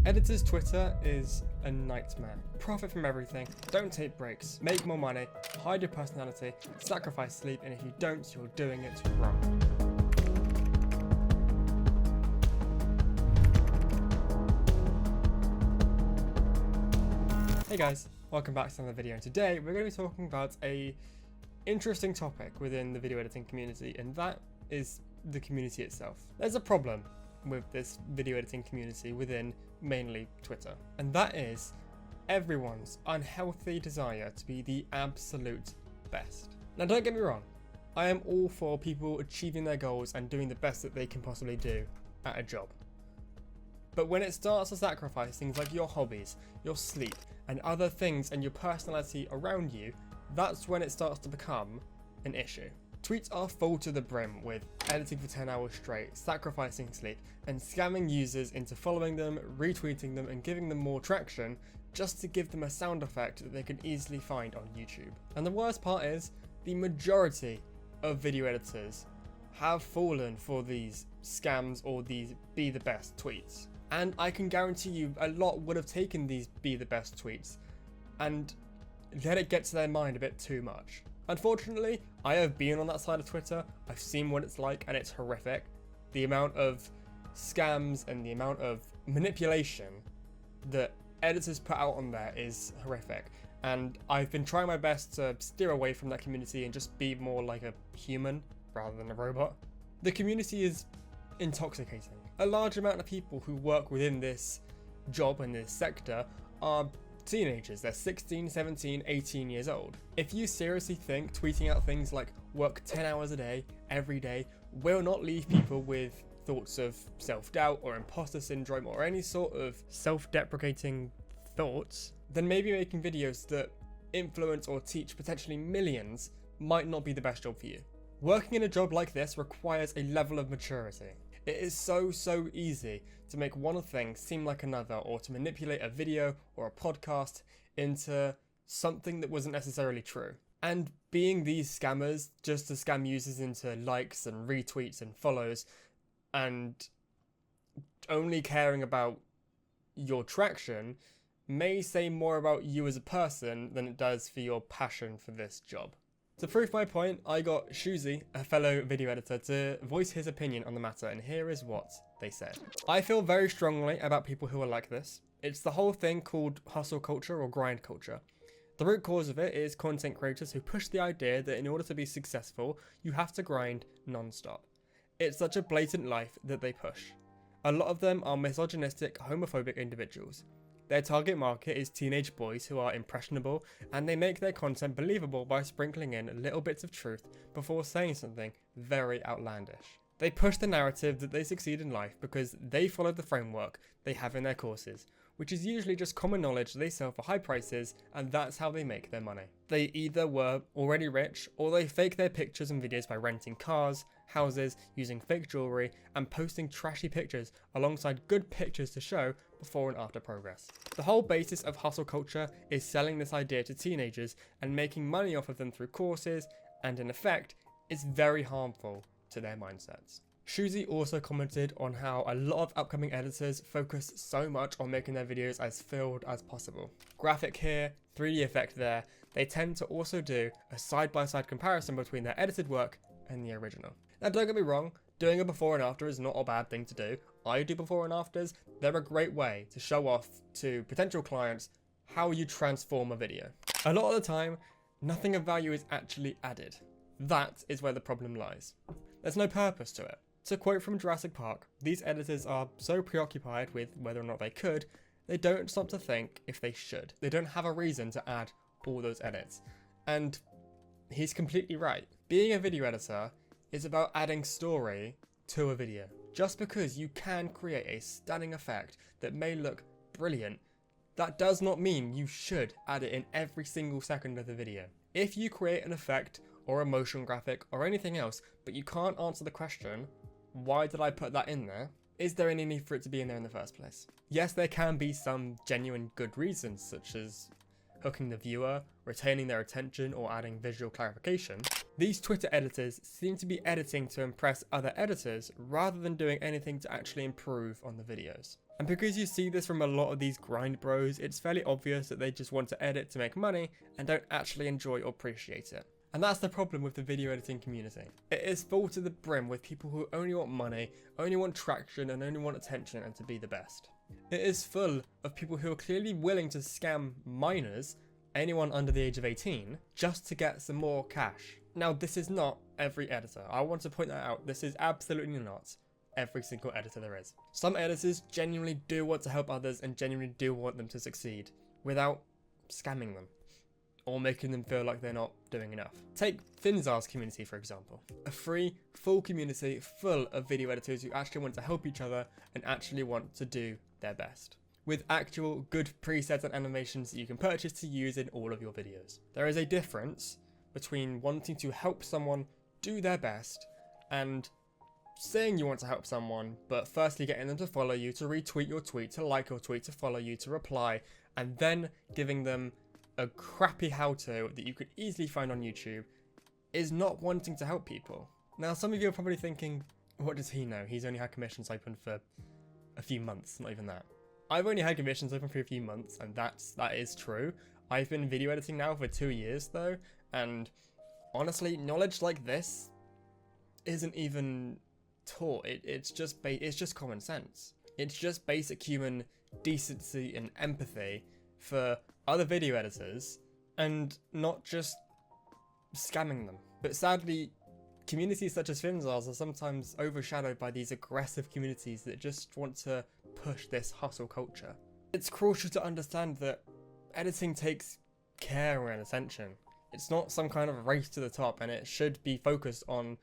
Editors' Twitter is a nightmare. Profit from everything, don't take breaks, make more money, hide your personality, sacrifice sleep, and if you don't, you're doing it wrong. Hey guys, welcome back to another video, and today we're going to be talking about a interesting topic within the video editing community, and that is the community itself. There's a problem with this video editing community within mainly Twitter, and that is everyone's unhealthy desire to be the absolute best. Now don't get me wrong, I am all for people achieving their goals and doing the best that they can possibly do at a job. But when it starts to sacrifice things like your hobbies, your sleep, and other things and your personality around you, that's when it starts to become an issue. Tweets are full to the brim with editing for 10 hours straight, sacrificing sleep, and scamming users into following them, retweeting them, and giving them more traction just to give them a sound effect that they can easily find on YouTube. And the worst part is, the majority of video editors have fallen for these scams or these be the best tweets. And I can guarantee you a lot would have taken these be the best tweets and let it get to their mind a bit too much. Unfortunately, I have been on that side of Twitter, I've seen what it's like, and it's horrific. The amount of scams and the amount of manipulation that editors put out on there is horrific. And I've been trying my best to steer away from that community and just be more like a human rather than a robot. The community is intoxicating. A large amount of people who work within this job and this sector are teenagers. They're 16, 17, 18 years old. If you seriously think tweeting out things like work 10 hours a day, every day, will not leave people with thoughts of self-doubt or imposter syndrome or any sort of self-deprecating thoughts, then maybe making videos that influence or teach potentially millions might not be the best job for you. Working in a job like this requires a level of maturity. It is so easy to make one thing seem like another, or to manipulate a video or a podcast into something that wasn't necessarily true. And being these scammers just to scam users into likes and retweets and follows, and only caring about your traction may say more about you as a person than it does for your passion for this job. To prove my point, I got Shuzi, a fellow video editor, to voice his opinion on the matter, and here is what they said. I feel very strongly about people who are like this. It's the whole thing called hustle culture or grind culture. The root cause of it is content creators who push the idea that in order to be successful, you have to grind non-stop. It's such a blatant life that they push. A lot of them are misogynistic, homophobic individuals. Their target market is teenage boys who are impressionable, and they make their content believable by sprinkling in little bits of truth before saying something very outlandish. They push the narrative that they succeed in life because they followed the framework they have in their courses, which is usually just common knowledge they sell for high prices, and that's how they make their money. They either were already rich, or they fake their pictures and videos by renting cars, houses, using fake jewelry, and posting trashy pictures alongside good pictures to show before and after progress. The whole basis of hustle culture is selling this idea to teenagers and making money off of them through courses, and in effect, it's very harmful to their mindsets. Shuzi also commented on how a lot of upcoming editors focus so much on making their videos as filled as possible. Graphic here, 3D effect there. They tend to also do a side-by-side comparison between their edited work and the original. Now don't get me wrong, doing a before and after is not a bad thing to do. I do before and afters. They're a great way to show off to potential clients how you transform a video. A lot of the time, nothing of value is actually added. That is where the problem lies. There's no purpose to it. To quote from Jurassic Park, these editors are so preoccupied with whether or not they could, they don't stop to think if they should. They don't have a reason to add all those edits. And he's completely right. Being a video editor is about adding story to a video. Just because you can create a stunning effect that may look brilliant, that does not mean you should add it in every single second of the video. If you create an effect or a motion graphic or anything else, but you can't answer the question, why did I put that in there? Is there any need for it to be in there in the first place? Yes, there can be some genuine good reasons, such as hooking the viewer, retaining their attention, or adding visual clarification. These Twitter editors seem to be editing to impress other editors rather than doing anything to actually improve on the videos. And because you see this from a lot of these grind bros, it's fairly obvious that they just want to edit to make money and don't actually enjoy or appreciate it. And that's the problem with the video editing community. It is full to the brim with people who only want money, only want traction, and only want attention and to be the best. It is full of people who are clearly willing to scam minors, anyone under the age of 18, just to get some more cash. Now, this is not every editor. I want to point that out. This is absolutely not every single editor there is. Some editors genuinely do want to help others and genuinely do want them to succeed without scamming them or making them feel like they're not doing enough. Take Finzar's community, for example. A free, full community full of video editors who actually want to help each other and actually want to do their best, with actual good presets and animations that you can purchase to use in all of your videos. There is a difference between wanting to help someone do their best and saying you want to help someone, but firstly getting them to follow you, to retweet your tweet, to like your tweet, to follow you, to reply, and then giving them a crappy how-to that you could easily find on YouTube is not wanting to help people. Now, some of you are probably thinking, what does he know? He's only had commissions open for a few months, not even that. I've only had commissions open for a few months, and that is true. I've been video editing now for 2 years though, and honestly, knowledge like this isn't even taught. It's just common sense. It's just basic human decency and empathy for other video editors and not just scamming them. But sadly, communities such as Finzar's are sometimes overshadowed by these aggressive communities that just want to push this hustle culture. It's crucial to understand that editing takes care and attention. It's not some kind of race to the top, and it should be focused on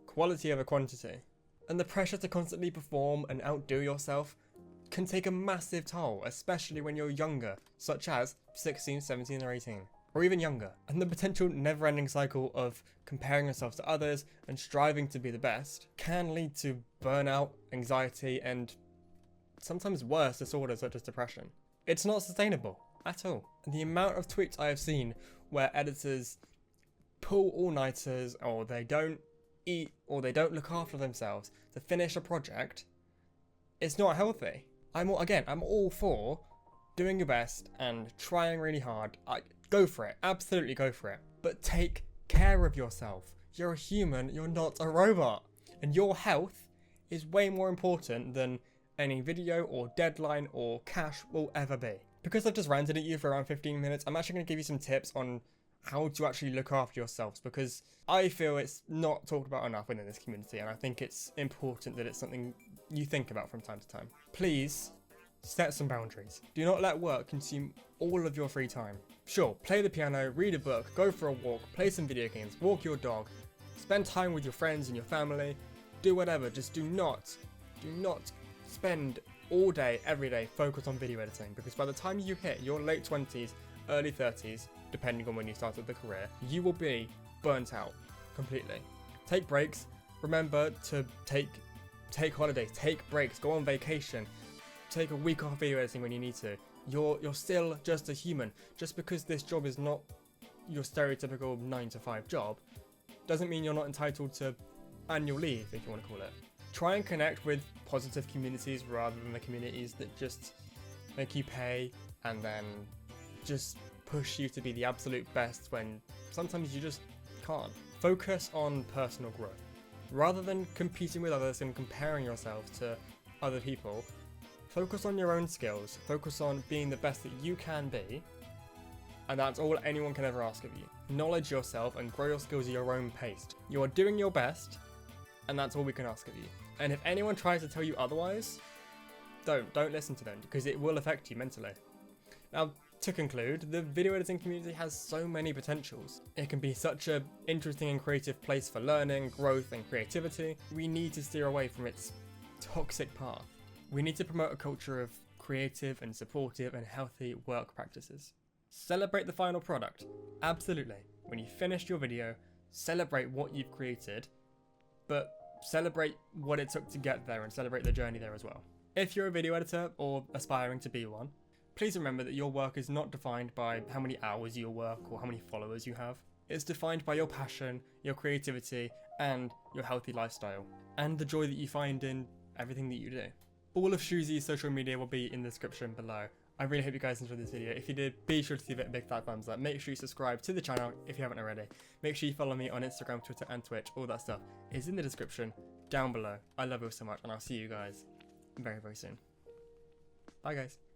quality over quantity. And the pressure to constantly perform and outdo yourself can take a massive toll, especially when you're younger, such as 16, 17 or 18, or even younger. And the potential never-ending cycle of comparing yourself to others and striving to be the best can lead to burnout, anxiety, and sometimes worse disorders such as depression. It's not sustainable at all. And the amount of tweets I have seen where editors pull all-nighters, or they don't eat, or they don't look after themselves to finish a project, it's not healthy. I'm all for doing your best and trying really hard. Go for it, absolutely go for it. But take care of yourself. You're a human, you're not a robot. And your health is way more important than any video or deadline or cash will ever be. Because I've just ranted at you for around 15 minutes, I'm actually going to give you some tips on how to actually look after yourselves, because I feel it's not talked about enough within this community, and I think it's important that it's something you think about from time to time. Please set some boundaries. Do not let work consume all of your free time. Sure, play the piano, read a book, go for a walk, play some video games, walk your dog, spend time with your friends and your family, do whatever. Just do not spend all day, every day focused on video editing, because by the time you hit your late 20s, early 30s, depending on when you started the career, you will be burnt out completely. Take breaks. Remember to take holidays, take breaks, go on vacation, take a week off video editing when you need to. You're still just a human. Just because this job is not your stereotypical 9-to-5 job doesn't mean you're not entitled to annual leave, if you want to call it. Try and connect with positive communities rather than the communities that just make you pay and then just push you to be the absolute best when sometimes you just can't. Focus on personal growth. Rather than competing with others and comparing yourself to other people, focus on your own skills. Focus on being the best that you can be, and that's all anyone can ever ask of you. Knowledge yourself and grow your skills at your own pace. You are doing your best, and that's all we can ask of you. And if anyone tries to tell you otherwise, don't listen to them, because it will affect you mentally. Now, to conclude, the video editing community has so many potentials. It can be such an interesting and creative place for learning, growth, and creativity. We need to steer away from its toxic path. We need to promote a culture of creative and supportive and healthy work practices. Celebrate the final product. Absolutely. When you finish your video, celebrate what you've created, but celebrate what it took to get there and celebrate the journey there as well. If you're a video editor or aspiring to be one, please remember that your work is not defined by how many hours you work or how many followers you have. It's defined by your passion, your creativity, and your healthy lifestyle, and the joy that you find in everything that you do. All of Shuzi's social media will be in the description below. I really hope you guys enjoyed this video. If you did, be sure to give it a big fat thumbs up. Make sure you subscribe to the channel if you haven't already. Make sure you follow me on Instagram, Twitter and Twitch. All that stuff is in the description down below. I love you all so much, and I'll see you guys very, very soon. Bye guys.